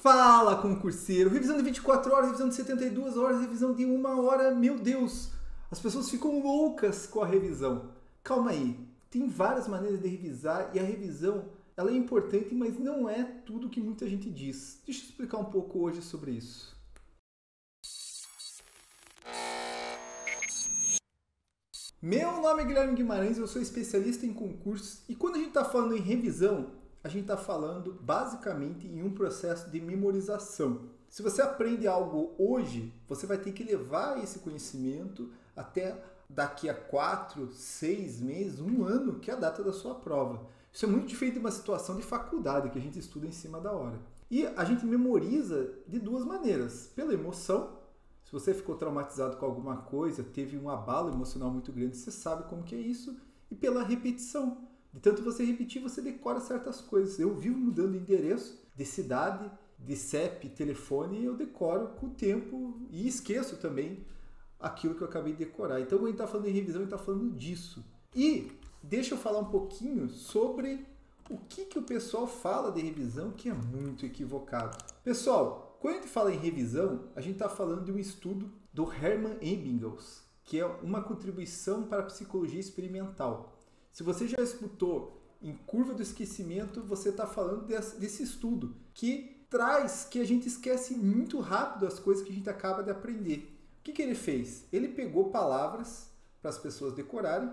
Fala, concurseiro! Revisão de 24 horas, revisão de 72 horas, revisão de 1 hora. Meu Deus! As pessoas ficam loucas com a revisão. Calma aí, tem várias maneiras de revisar e a revisão ela é importante, mas não é tudo que muita gente diz. Deixa eu explicar um pouco hoje sobre isso. Meu nome é Guilherme Guimarães, eu sou especialista em concursos e quando a gente está falando em revisão, a gente está falando basicamente em um processo de memorização. Se você aprende algo hoje, você vai ter que levar esse conhecimento até daqui a 4, 6 meses, 1 ano, que é a data da sua prova. Isso é muito diferente de uma situação de faculdade, que a gente estuda em cima da hora. E a gente memoriza de duas maneiras. Pela emoção, se você ficou traumatizado com alguma coisa, teve um abalo emocional muito grande, você sabe como que é isso. E pela repetição. De tanto você repetir, você decora certas coisas. Eu vivo mudando de endereço, de cidade, de CEP, telefone, e eu decoro com o tempo e esqueço também aquilo que eu acabei de decorar. Então, quando a gente está falando em revisão, a gente está falando disso. E deixa eu falar um pouquinho sobre o que o pessoal fala de revisão, que é muito equivocado. Pessoal, quando a gente fala em revisão, a gente está falando de um estudo do Hermann Ebbinghaus, que é uma contribuição para a psicologia experimental. Se você já escutou em Curva do Esquecimento, você está falando desse estudo, que traz que a gente esquece muito rápido as coisas que a gente acaba de aprender. O que ele fez? Ele pegou palavras para as pessoas decorarem,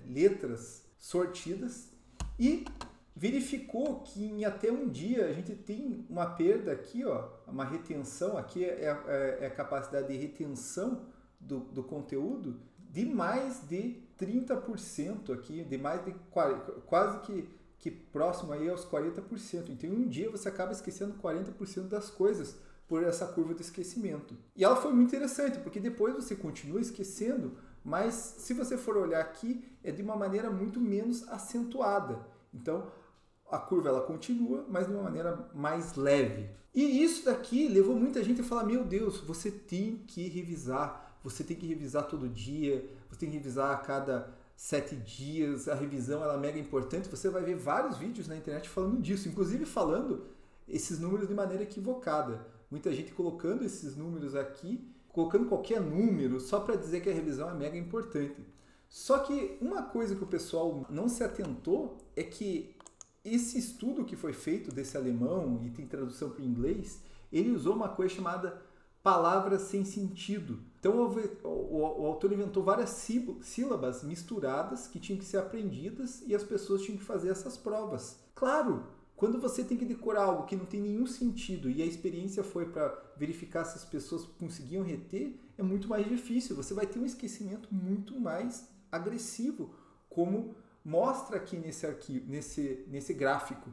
letras sortidas, e verificou que em até um dia a gente tem uma perda aqui, ó, uma retenção, aqui é a capacidade de retenção do conteúdo, de mais de 30% aqui, de mais de quase que próximo aí aos 40%. Então, em um dia você acaba esquecendo 40% das coisas por essa curva do esquecimento. E ela foi muito interessante, porque depois você continua esquecendo, mas se você for olhar aqui, é de uma maneira muito menos acentuada. Então, a curva ela continua, mas de uma maneira mais leve. E isso daqui levou muita gente a falar, meu Deus, você tem que revisar. Você tem que revisar todo dia, você tem que revisar a cada 7 dias, a revisão ela é mega importante. Você vai ver vários vídeos na internet falando disso, inclusive falando esses números de maneira equivocada. Muita gente colocando esses números aqui, colocando qualquer número só para dizer que a revisão é mega importante. Só que uma coisa que o pessoal não se atentou é que esse estudo que foi feito desse alemão, e tem tradução para o inglês, ele usou uma coisa chamada palavras sem sentido. Então o autor inventou várias sílabas misturadas que tinham que ser aprendidas e as pessoas tinham que fazer essas provas. Claro, quando você tem que decorar algo que não tem nenhum sentido e a experiência foi para verificar se as pessoas conseguiam reter, é muito mais difícil. Você vai ter um esquecimento muito mais agressivo, como mostra aqui nesse arquivo, nesse gráfico.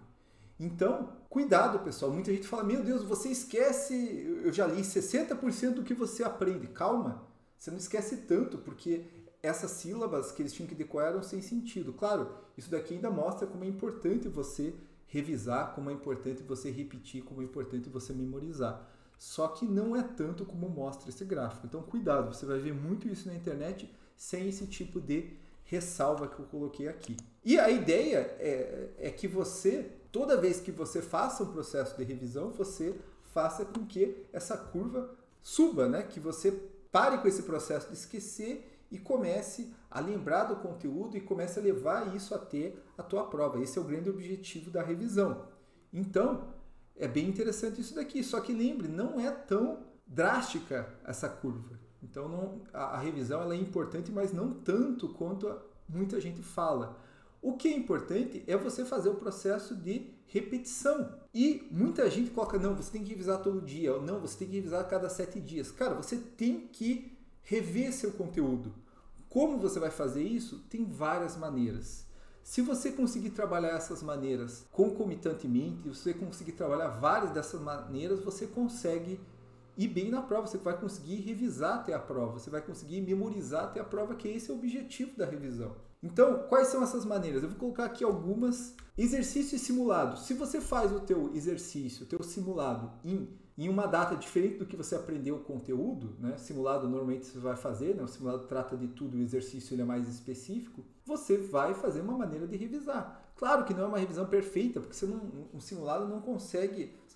Então, cuidado, pessoal. Muita gente fala, meu Deus, você esquece, eu já li 60% do que você aprende. Calma, você não esquece tanto, porque essas sílabas que eles tinham que decorar eram sem sentido. Claro, isso daqui ainda mostra como é importante você revisar, como é importante você repetir, como é importante você memorizar. Só que não é tanto como mostra esse gráfico. Então, cuidado, você vai ver muito isso na internet sem esse tipo de ressalva que eu coloquei aqui. E a ideia é que você, toda vez que você faça um processo de revisão, você faça com que essa curva suba, né? Que você pare com esse processo de esquecer e comece a lembrar do conteúdo e comece a levar isso até a tua prova. Esse é o grande objetivo da revisão. Então, é bem interessante isso daqui. Só que lembre, não é tão drástica essa curva. Então, a revisão ela é importante, mas não tanto quanto muita gente fala. O que é importante é você fazer o processo de repetição. E muita gente coloca, não, você tem que revisar todo dia, ou não, você tem que revisar a cada 7 dias. Cara, você tem que rever seu conteúdo. Como você vai fazer isso? Tem várias maneiras. Se você conseguir trabalhar essas maneiras concomitantemente, se você conseguir trabalhar várias dessas maneiras, você consegue ir bem na prova, você vai conseguir revisar até a prova, você vai conseguir memorizar até a prova, que esse é o objetivo da revisão. Então, quais são essas maneiras? Eu vou colocar aqui algumas. Exercício e simulado. Se você faz o teu exercício, o teu simulado em uma data diferente do que você aprendeu o conteúdo, né? Simulado normalmente você vai fazer, né? O simulado trata de tudo, o exercício ele é mais específico, você vai fazer uma maneira de revisar. Claro que não é uma revisão perfeita, porque um simulado você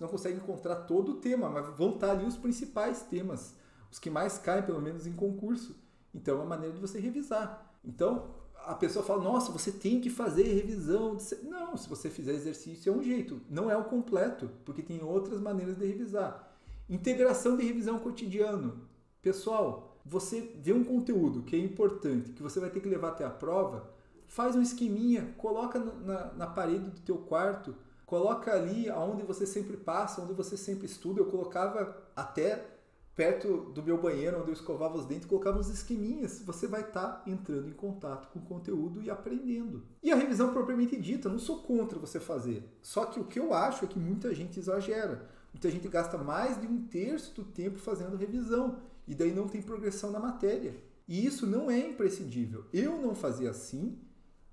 não consegue encontrar todo o tema, mas vão estar ali os principais temas, os que mais caem, pelo menos em concurso. Então é uma maneira de você revisar. Então, a pessoa fala, nossa, você tem que fazer revisão. Não, se você fizer exercício é um jeito, não é o completo, porque tem outras maneiras de revisar. Integração de revisão cotidiano. Pessoal, você vê um conteúdo que é importante, que você vai ter que levar até a prova, faz um esqueminha, coloca na parede do teu quarto, coloca ali onde você sempre passa, onde você sempre estuda. Eu colocava até perto do meu banheiro, onde eu escovava os dentes, colocava uns esqueminhas. Você vai estar entrando em contato com o conteúdo e aprendendo. E a revisão propriamente dita, eu não sou contra você fazer. Só que o que eu acho é que muita gente exagera. Muita gente gasta mais de 1/3 do tempo fazendo revisão. E daí não tem progressão na matéria. E isso não é imprescindível. Eu não fazia assim,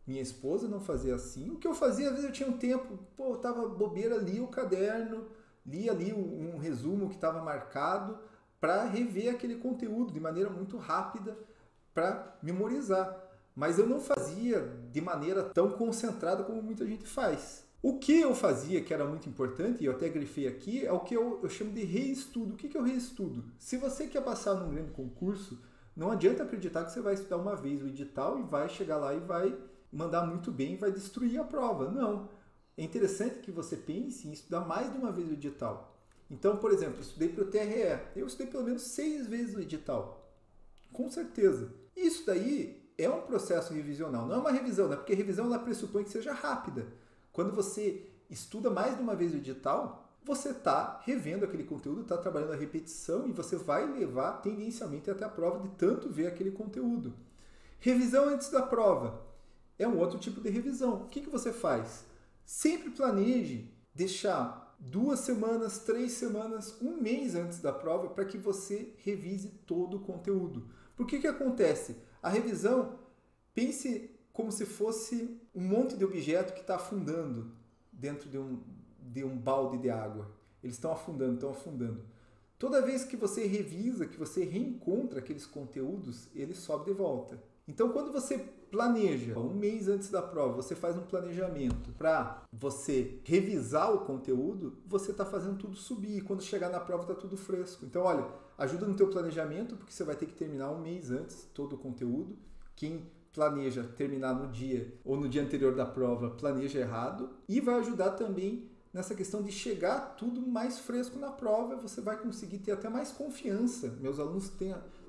minha esposa não fazia assim. O que eu fazia, às vezes eu tinha um tempo, eu tava bobeira, lia o caderno, lia ali um resumo que estava marcado, para rever aquele conteúdo de maneira muito rápida, para memorizar. Mas eu não fazia de maneira tão concentrada como muita gente faz. O que eu fazia, que era muito importante, e eu até grifei aqui, é o que eu chamo de reestudo. O que é o reestudo? Se você quer passar num grande concurso, não adianta acreditar que você vai estudar uma vez o edital e vai chegar lá e vai mandar muito bem e vai destruir a prova. Não. É interessante que você pense em estudar mais de uma vez o edital. Então, por exemplo, eu estudei para o TRE. Eu estudei pelo menos 6 vezes o edital. Com certeza. Isso daí é um processo revisional. Não é uma revisão, né? Porque a revisão ela pressupõe que seja rápida. Quando você estuda mais de uma vez o edital, você está revendo aquele conteúdo, está trabalhando a repetição e você vai levar tendencialmente até a prova de tanto ver aquele conteúdo. Revisão antes da prova. É um outro tipo de revisão. O que você faz? Sempre planeje deixar 2 semanas, 3 semanas, 1 mês antes da prova para que você revise todo o conteúdo. Por que acontece? A revisão, pense como se fosse um monte de objeto que está afundando dentro de um balde de água. Eles estão afundando, estão afundando. Toda vez que você revisa, que você reencontra aqueles conteúdos, ele sobe de volta. Então, quando você planeja, 1 mês antes da prova, você faz um planejamento para você revisar o conteúdo, você está fazendo tudo subir. E quando chegar na prova, está tudo fresco. Então, olha, ajuda no teu planejamento, porque você vai ter que terminar 1 mês antes todo o conteúdo. Quem planeja terminar no dia ou no dia anterior da prova, planeja errado. E vai ajudar também nessa questão de chegar tudo mais fresco na prova. Você vai conseguir ter até mais confiança. Meus alunos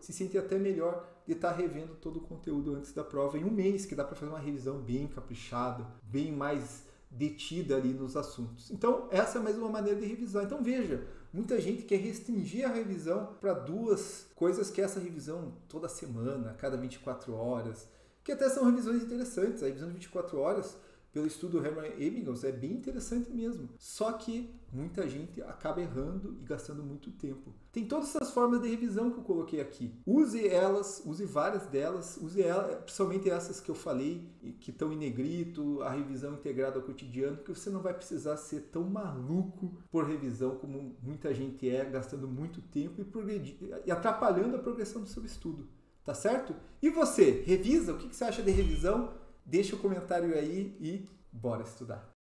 se sentem até melhor de estar revendo todo o conteúdo antes da prova em 1 mês, que dá para fazer uma revisão bem caprichada, bem mais detida ali nos assuntos. Então, essa é mais uma maneira de revisar. Então, veja, muita gente quer restringir a revisão para 2 coisas, que é essa revisão toda semana, a cada 24 horas, que até são revisões interessantes. A revisão de 24 horas, pelo estudo Hermann Ebbinghaus, é bem interessante mesmo. Só que muita gente acaba errando e gastando muito tempo. Tem todas essas formas de revisão que eu coloquei aqui. Use elas, use várias delas, use elas, principalmente essas que eu falei, que estão em negrito, a revisão integrada ao cotidiano, porque você não vai precisar ser tão maluco por revisão como muita gente é, gastando muito tempo e atrapalhando a progressão do seu estudo. Tá certo? E você, revisa? O que você acha de revisão? Deixa o comentário aí e bora estudar.